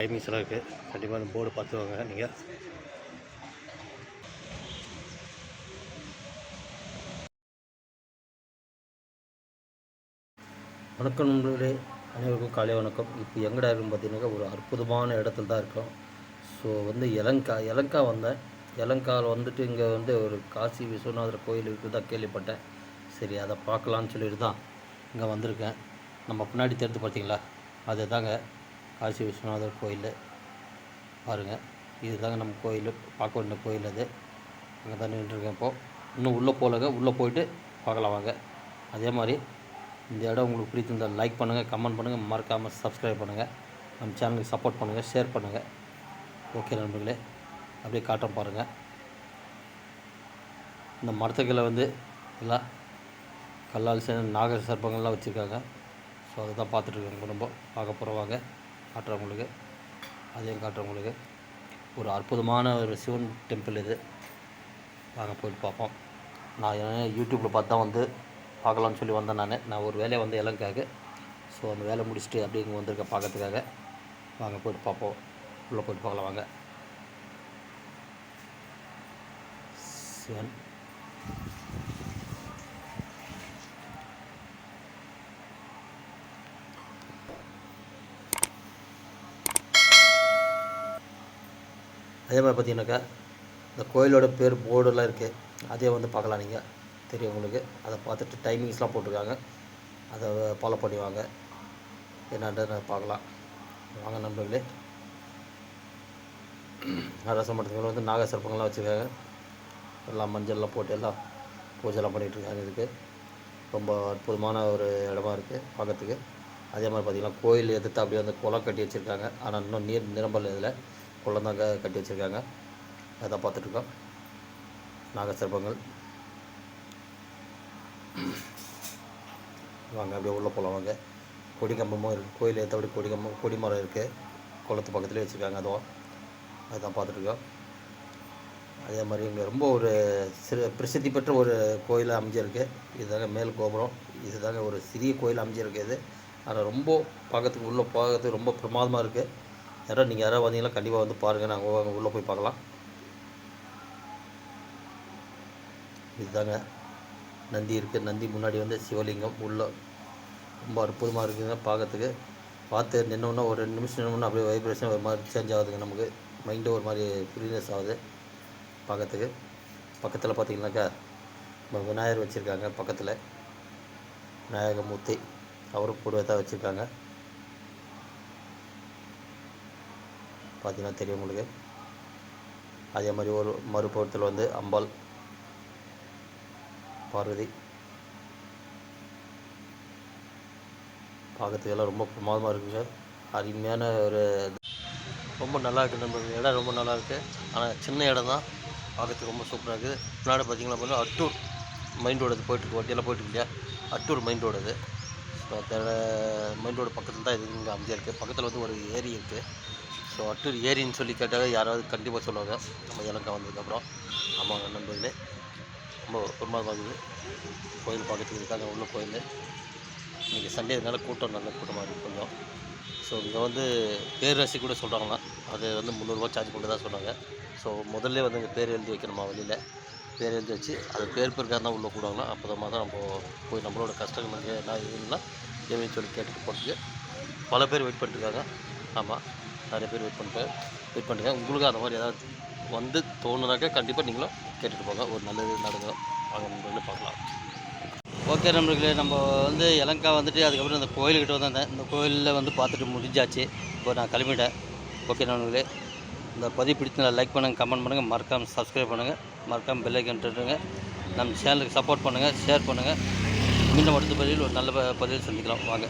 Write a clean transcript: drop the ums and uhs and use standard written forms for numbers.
டைமிங்ஸ்லாம் இருக்குது. கண்டிப்பாக அந்த போர்டு பார்த்துவாங்க நீங்கள். வணக்கம் நண்பர்களே, அனைவருக்கும் காலை வணக்கம். இப்போ எங்கடா இருக்குன்னு பார்த்தீங்கன்னா ஒரு அற்புதமான இடத்துல தான் இருக்கோம். ஸோ எலங்கா வந்தேன். எலங்காவில் வந்துட்டு இங்கே ஒரு காசி விஸ்வநாதர் கோயில் இருக்குதா கேள்விப்பட்டேன். சரி அதை பார்க்கலான்னு சொல்லிட்டு தான் இங்கே வந்திருக்கேன். நம்ம பின்னாடி தெரிந்து பார்த்தீங்களா, அது தாங்க காசி விஸ்வநாதர் கோயில். பாருங்கள், இது தாங்க நம்ம கோயில், பார்க்க வேண்டிய கோயில். அது அங்கே தான் நின்றுருக்கேன். இப்போது இன்னும் உள்ளே போகலங்க, உள்ளே போயிட்டு பார்க்கலாம் வாங்க. அதே மாதிரி இந்த இடம் உங்களுக்கு பிடிச்சிருந்தால் லைக் பண்ணுங்கள், கமெண்ட் பண்ணுங்கள், மறக்காமல் சப்ஸ்கிரைப் பண்ணுங்கள், நம்ம சேனலுக்கு சப்போர்ட் பண்ணுங்கள், ஷேர் பண்ணுங்கள். ஓகே நண்பர்களே, அப்படியே காட்டுறோம் பாருங்கள். இந்த மரத்துக்களை எல்லாம் கல்லால் சேர்ந்து நாகர் சர்ப்பங்கள்லாம் வச்சுருக்காங்க. ஸோ அதை தான் பார்த்துட்ருக்காங்க. ரொம்ப பார்க்க போகிறவாங்க, காட்டுறவங்களுக்கு அதையும் காட்டுறவங்களுக்கு ஒரு அற்புதமான ஒரு சிவன் டெம்பிள் இது. வாங்க போய்ட்டு பார்ப்போம். நான் யூடியூப்பில் பார்த்து தான் பார்க்கலான்னு சொல்லி வந்தேன். நான் ஒரு வேலையை இலங்காக்கு. ஸோ அந்த வேலை முடிச்சுட்டு அப்படியே இங்கே வந்திருக்கேன் பார்க்கறதுக்காக. வாங்க போய்ட்டு பார்ப்போம், உள்ளே போய்ட்டு பார்க்கலாம் வாங்க. சிவன் அதே மாதிரி பார்த்தீங்கன்னாக்கா இந்த கோயிலோட பேர் போர்டெல்லாம் இருக்குது. அதே பார்க்கலாம், நீங்கள் தெரியும் உங்களுக்கு. அதை பார்த்துட்டு டைமிங்ஸ்லாம் போட்டிருக்காங்க, அதை ஃபாலோ பண்ணிவாங்க. என்னன்றதை பார்க்கலாம் வாங்க நண்பர்களே. அரச மட்டத்தில் நாக சர்ப்பங்கள்லாம் வச்சுருக்காங்க. எல்லாம் மஞ்சள்லாம் போட்டு எல்லாம் பூஜைலாம் பண்ணிகிட்ருக்காங்க. இதுக்கு ரொம்ப அற்புதமான ஒரு இடமா இருக்குது பார்க்கறதுக்கு. அதே மாதிரி பார்த்திங்கன்னா கோயில் எதிர்த்து அப்படியே குளம் கட்டி வச்சுருக்காங்க. ஆனால் இன்னும் நீர் நிரம்பல் இதில் குளம் தாங்க கட்டி வச்சுருக்காங்க. அதை பார்த்துட்ருக்கோம். நாகசர்ப்பங்கள் வாங்க அப்படியே உள்ளே போகலாம் வாங்க. கொடி கம்பமும் இருக்குது, கோயில் ஏற்றபடி கொடி மரம் இருக்குது, குளத்து பக்கத்துலேயே வச்சுருக்காங்க. அதுதான் பார்த்துட்ருக்கோம். அதே மாதிரி இங்கே ரொம்ப ஒரு பிரசித்தி பெற்ற ஒரு கோயில் அமைஞ்சிருக்கு. இதுதாங்க மேல் கோபுரம். இதுதாங்க ஒரு சிறிய கோயில் அமைஞ்சிருக்கு இது. ஆனால் ரொம்ப பார்க்கறதுக்கு உள்ளே பார்க்கறதுக்கு ரொம்ப பிரமாதமாக இருக்குது. நீங்கள் யாராவது வந்தீங்கன்னா கண்டிப்பாக பாருங்கள். நாங்கள் உள்ளே போய் பார்க்கலாம். இதுதாங்க நந்தி இருக்குது. நந்தி முன்னாடி சிவலிங்கம் உள்ள ரொம்ப அற்புதமாக இருக்குதுங்க பார்க்கறதுக்கு. பார்த்து நின்னோன்னா ஒரு 2 நிமிஷம் நின்னோன்னா அப்படியே வைப்ரேஷன் ஒரு மாதிரி சேஞ்ச் ஆகுதுங்க. நமக்கு மைண்டு ஒரு மாதிரி ஃப்ரீனஸ் ஆகுது பார்க்கறதுக்கு. பக்கத்தில் பார்த்திங்கனாக்கா விநாயகர் வச்சுருக்காங்க. பக்கத்தில் விநாயகமூர்த்தி அவரும் கூடவே தான் வச்சுருக்காங்க. பார்த்தீங்கன்னா தெரியும் உங்களுக்கு. அதே மாதிரி ஒரு மறுபுறத்தில் அம்பாள் பார்வதி பார்க்கறதுக்கெல்லாம் ரொம்ப பிரமாதமாக இருக்குங்க. அருமையான ஒரு ரொம்ப நல்லா இருக்குது நம்ம இடம். ரொம்ப நல்லா இருக்குது. ஆனால் சின்ன இடம் தான், பார்க்கறதுக்கு ரொம்ப சூப்பராக இருக்குது. முன்னாடி பார்த்திங்கன்னா அட்டூர் மைண்ட் ரோடு போயிட்டுருக்கு, வண்டியெல்லாம் போயிட்டுருக்கு இல்லையா, அட்டூர் மைண்ட் ரோடு அது. ஸோ அந்த மைண்ட் ரோடு பக்கத்தில் தான் இது இங்கே அமைதியாக இருக்குது. பக்கத்தில் ஒரு ஏரி இருக்குது. ஸோ அட்டூர் ஏரின்னு சொல்லி கேட்டால் யாராவது கண்டிப்பாக சொல்லுவாங்க நம்ம இலங்கா வந்ததுக்கப்புறம். ஆமாங்க நண்பர்களே, ரொம்ப பிரமாதமாக இருக்குது. கோயில் பார்க்கறதுக்கு இருக்காங்க உள்ள கோயில். இன்றைக்கி சண்டேனால கூட்டம் நல்ல கூட்டமாக இருக்குது கொஞ்சம். ஸோ இங்கே பேரரசி கூட சொல்கிறாங்களாம். அது 300 ரூபா சார்ஜ் பண்ணி தான் சொன்னாங்க. ஸோ முதல்ல இங்கே பேர் எழுதி வைக்கணுமா, வெளியில் பேர் எழுதி வச்சு அது பேர் பேருக்காக தான் உள்ளே கூடுவாங்களாம். அப்போ தான் நம்ம போய் நம்மளோட கஸ்டமருக்கு என்ன இதுன்னா ஏன்னு சொல்லி கேட்டுட்டு போகிறதுக்கு பல பேர் வெயிட் பண்ணிட்டுருக்காங்க. ஆமாம், நிறைய பேர் வெயிட் பண்ணுறேன். உங்களுக்கு அந்த மாதிரி ஏதாவது தோணுனாக்கா கண்டிப்பாக நீங்களும் கேட்டுட்டு போங்க. ஒரு நல்லது நடக்கும். வாங்க நண்பர்களே பார்க்கலாம். ஓகே நண்பர்களே, நம்ம இலங்கா அதுக்கப்புறம் இந்த கோயில்கிட்ட வந்தேன். இந்த கோயிலில் பார்த்துட்டு முடிஞ்சாச்சு. இப்போ நான் கிளம்பிட்டேன். ஓகே நண்பர்களே, இந்த பதிவு பிடிச்சிருந்தா லைக் பண்ணுங்கள், கமெண்ட் பண்ணுங்கள், மறக்காமல் சப்ஸ்கிரைப் பண்ணுங்கள், மறக்காமல் பெல் ஐக்கான் தட்டுங்க. நம்ம சேனலுக்கு சப்போர்ட் பண்ணுங்கள், ஷேர் பண்ணுங்கள். மீண்டும் அடுத்த பதிவில் ஒரு நல்ல பதிவில் சந்திக்கலாம் வாங்க.